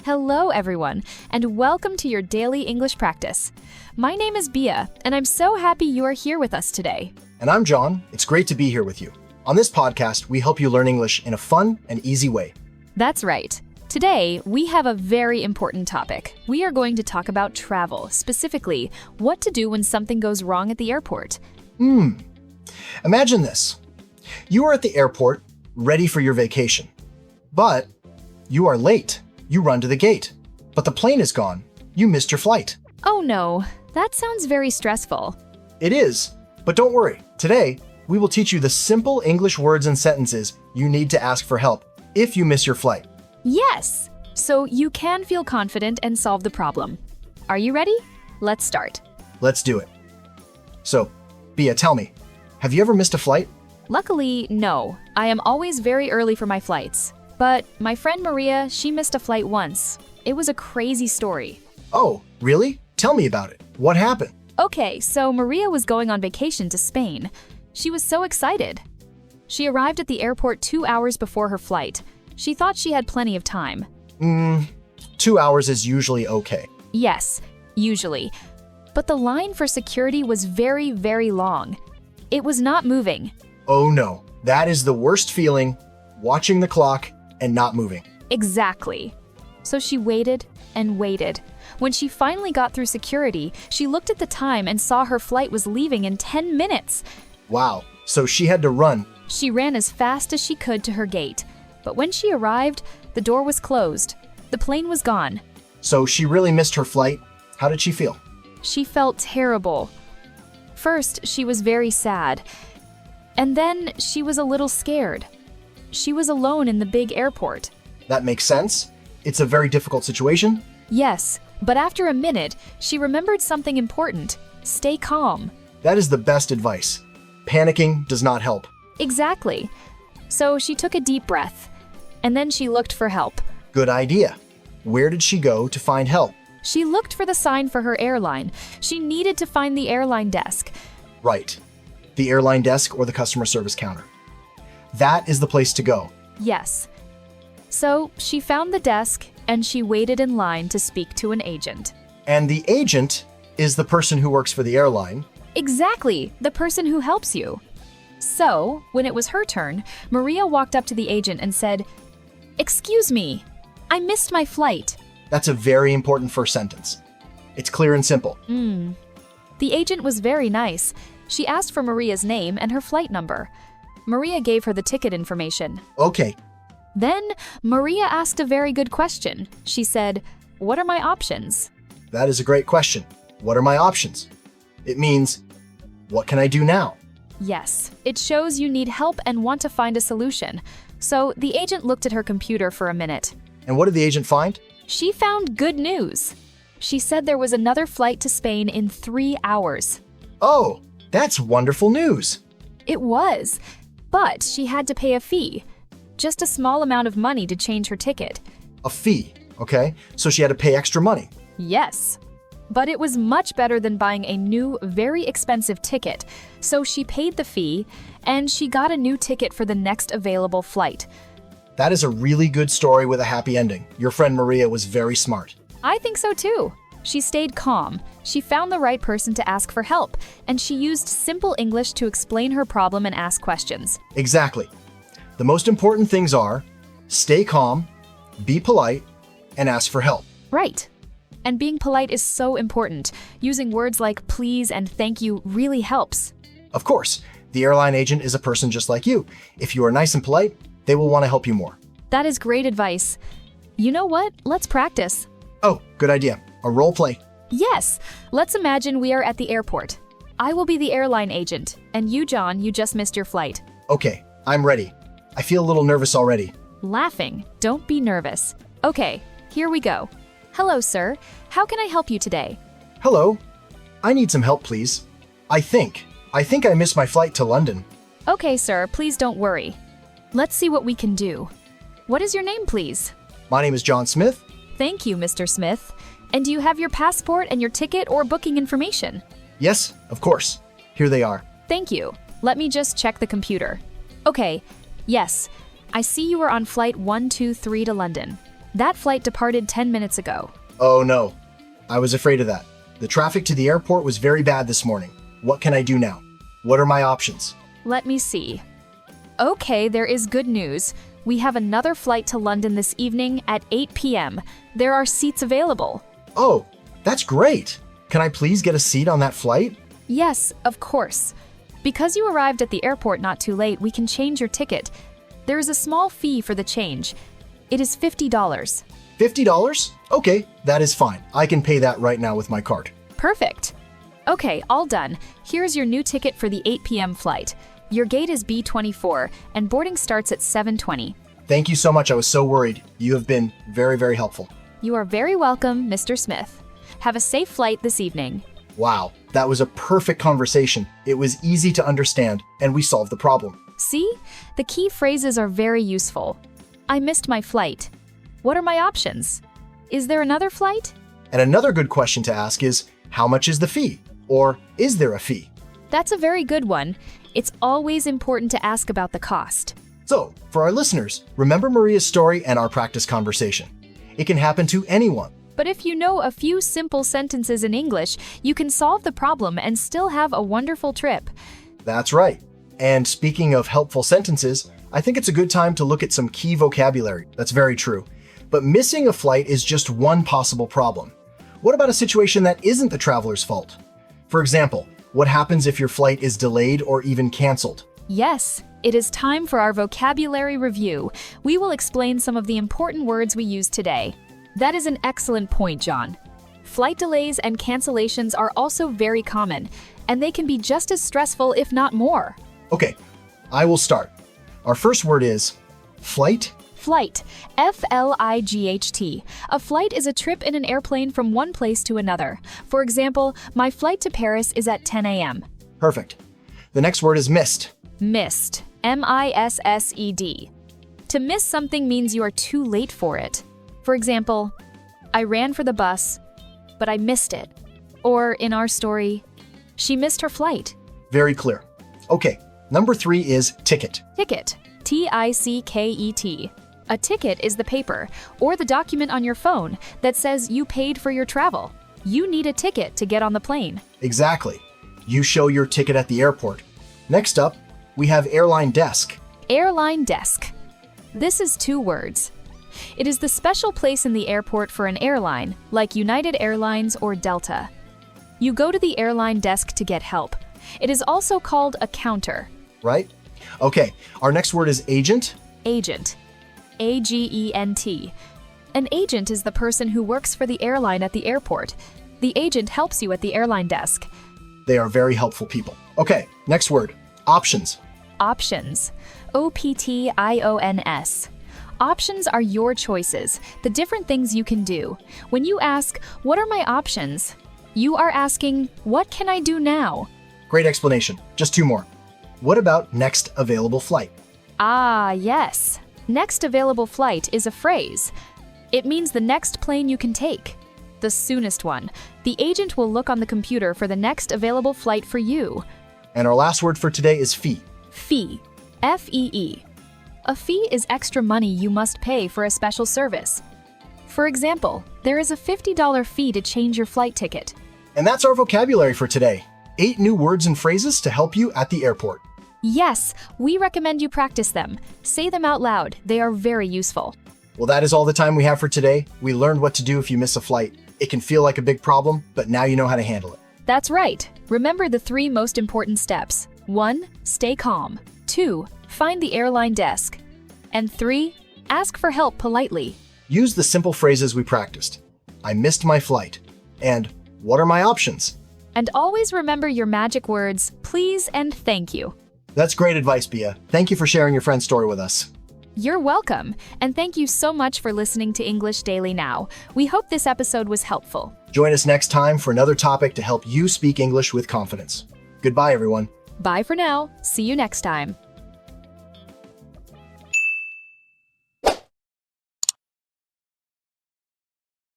Hello, everyone, and welcome to your daily English practice. My name is Bia, and I'm so happy you are here with us today. And I'm John. It's great to be here with you. On this podcast, we help you learn English in a fun and easy way. That's right. Today, we have a very important topic. We are going to talk about travel, specifically, what to do when something goes wrong at the airport. Imagine this. You are at the airport, ready for your vacation. But you are late. You run to the gate. But the plane is gone. You missed your flight. Oh no, that sounds very stressful. It is. But don't worry. Today, we will teach you the simple English words and sentences you need to ask for help if you miss your flight. Yes! So you can feel confident and solve the problem. Are you ready? Let's start. Let's do it. So, Bia, tell me, have you ever missed a flight? Luckily, no. I am always very early for my flights. But my friend Maria, she missed a flight once. It was a crazy story. Oh, really? Tell me about it. What happened? Okay, so Maria was going on vacation to Spain. She was so excited. She arrived at the airport 2 hours before her flight. She thought she had plenty of time. 2 hours is usually okay. Yes, usually. But the line for security was very, very long. It was not moving. Oh no, that is the worst feeling, watching the clock and not moving. Exactly. So she waited and waited. When she finally got through security, she looked at the time and saw her flight was leaving in 10 minutes. Wow, so she had to run. She ran as fast as she could to her gate. But when she arrived, the door was closed. The plane was gone. So she really missed her flight. How did she feel? She felt terrible. First, she was very sad. And then she was a little scared. She was alone in the big airport. That makes sense. It's a very difficult situation. Yes, but after a minute, she remembered something important. Stay calm. That is the best advice. Panicking does not help. Exactly. So she took a deep breath, and then she looked for help. Good idea. Where did she go to find help? She looked for the sign for her airline. She needed to find the airline desk. Right. The airline desk or the customer service counter. That is the place to go. Yes. So she found the desk, and she waited in line to speak to an agent. And the agent is the person who works for the airline. Exactly, the person who helps you. So, when it was her turn, Maria walked up to the agent and said, "Excuse me, I missed my flight." That's a very important first sentence. It's clear and simple. The agent was very nice. She asked for Maria's name and her flight number. Maria gave her the ticket information. Okay. Then, Maria asked a very good question. She said, "What are my options?" That is a great question. What are my options? It means, what can I do now? Yes, it shows you need help and want to find a solution. So the agent looked at her computer for a minute. And what did the agent find? She found good news. She said there was another flight to Spain in 3 hours. Oh, that's wonderful news. It was, but she had to pay a fee. Just a small amount of money to change her ticket. A fee, okay? So she had to pay extra money. Yes. But it was much better than buying a new, very expensive ticket. So she paid the fee, and she got a new ticket for the next available flight. That is a really good story with a happy ending. Your friend Maria was very smart. I think so too. She stayed calm. She found the right person to ask for help, and she used simple English to explain her problem and ask questions. Exactly. The most important things are stay calm, be polite, and ask for help. Right. And being polite is so important. Using words like please and thank you really helps. Of course, the airline agent is a person just like you. If you are nice and polite, they will want to help you more. That is great advice. You know what? Let's practice. Oh, good idea. A role play. Yes. Let's imagine we are at the airport. I will be the airline agent, and you, John, you just missed your flight. Okay, I'm ready. I feel a little nervous already. Laughing. Don't be nervous. Okay, here we go. Hello, sir. How can I help you today? Hello. I need some help, please. I think I missed my flight to London. Okay, sir, please don't worry. Let's see what we can do. What is your name, please? My name is John Smith. Thank you, Mr. Smith. And do you have your passport and your ticket or booking information? Yes, of course. Here they are. Thank you. Let me just check the computer. Okay, yes. I see you were on flight 123 to London. That flight departed 10 minutes ago. Oh no, I was afraid of that. The traffic to the airport was very bad this morning. What can I do now? What are my options? Let me see. Okay, there is good news. We have another flight to London this evening at 8 p.m. There are seats available. Oh, that's great. Can I please get a seat on that flight? Yes, of course. Because you arrived at the airport not too late, we can change your ticket. There is a small fee for the change. It is $50. $50? Okay, that is fine. I can pay that right now with my card. Perfect. Okay, all done. Here's your new ticket for the 8 p.m. flight. Your gate is B24, and boarding starts at 7:20. Thank you so much. I was so worried. You have been very, very helpful. You are very welcome, Mr. Smith. Have a safe flight this evening. Wow, that was a perfect conversation. It was easy to understand, and we solved the problem. See? The key phrases are very useful. I missed my flight. What are my options? Is there another flight? And another good question to ask is, how much is the fee? Or is there a fee? That's a very good one. It's always important to ask about the cost. So, for our listeners, remember Maria's story and our practice conversation. It can happen to anyone. But if you know a few simple sentences in English, you can solve the problem and still have a wonderful trip. That's right. And speaking of helpful sentences, I think it's a good time to look at some key vocabulary. That's very true. But missing a flight is just one possible problem. What about a situation that isn't the traveler's fault? For example, what happens if your flight is delayed or even canceled? Yes, it is time for our vocabulary review. We will explain some of the important words we use today. That is an excellent point, John. Flight delays and cancellations are also very common, and they can be just as stressful, if not more. Okay, I will start. Our first word is flight. Flight, F-L-I-G-H-T. A flight is a trip in an airplane from one place to another. For example, my flight to Paris is at 10 a.m. Perfect. The next word is missed. Missed, M-I-S-S-E-D. To miss something means you are too late for it. For example, I ran for the bus, but I missed it. Or in our story, she missed her flight. Very clear. Okay, number 3 is ticket. Ticket, T-I-C-K-E-T. A ticket is the paper or the document on your phone that says you paid for your travel. You need a ticket to get on the plane. Exactly. You show your ticket at the airport. Next up, we have airline desk. Airline desk. This is 2 words. It is the special place in the airport for an airline, like United Airlines or Delta. You go to the airline desk to get help. It is also called a counter. Right? Okay, our next word is agent. Agent. A-G-E-N-T. An agent is the person who works for the airline at the airport. The agent helps you at the airline desk. They are very helpful people. Okay, next word, options. Options. O-P-T-I-O-N-S. Options are your choices, the different things you can do. When you ask, what are my options? You are asking, what can I do now? Great explanation. Just 2 more. What about next available flight? Ah, yes. Next available flight is a phrase. It means the next plane you can take. The soonest one. The agent will look on the computer for the next available flight for you. And our last word for today is fee. Fee. F-E-E. A fee is extra money you must pay for a special service. For example, there is a $50 fee to change your flight ticket. And that's our vocabulary for today. 8 new words and phrases to help you at the airport. Yes, we recommend you practice them. Say them out loud. They are very useful. Well, that is all the time we have for today. We learned what to do if you miss a flight. It can feel like a big problem, but now you know how to handle it. That's right. Remember the 3 most important steps. 1. Stay calm. 2. Find the airline desk. And 3. Ask for help politely. Use the simple phrases we practiced. I missed my flight. And what are my options? And always remember your magic words, please and thank you. That's great advice, Bia. Thank you for sharing your friend's story with us. You're welcome, and thank you so much for listening to English Daily Now. We hope this episode was helpful. Join us next time for another topic to help you speak English with confidence. Goodbye, everyone. Bye for now. See you next time.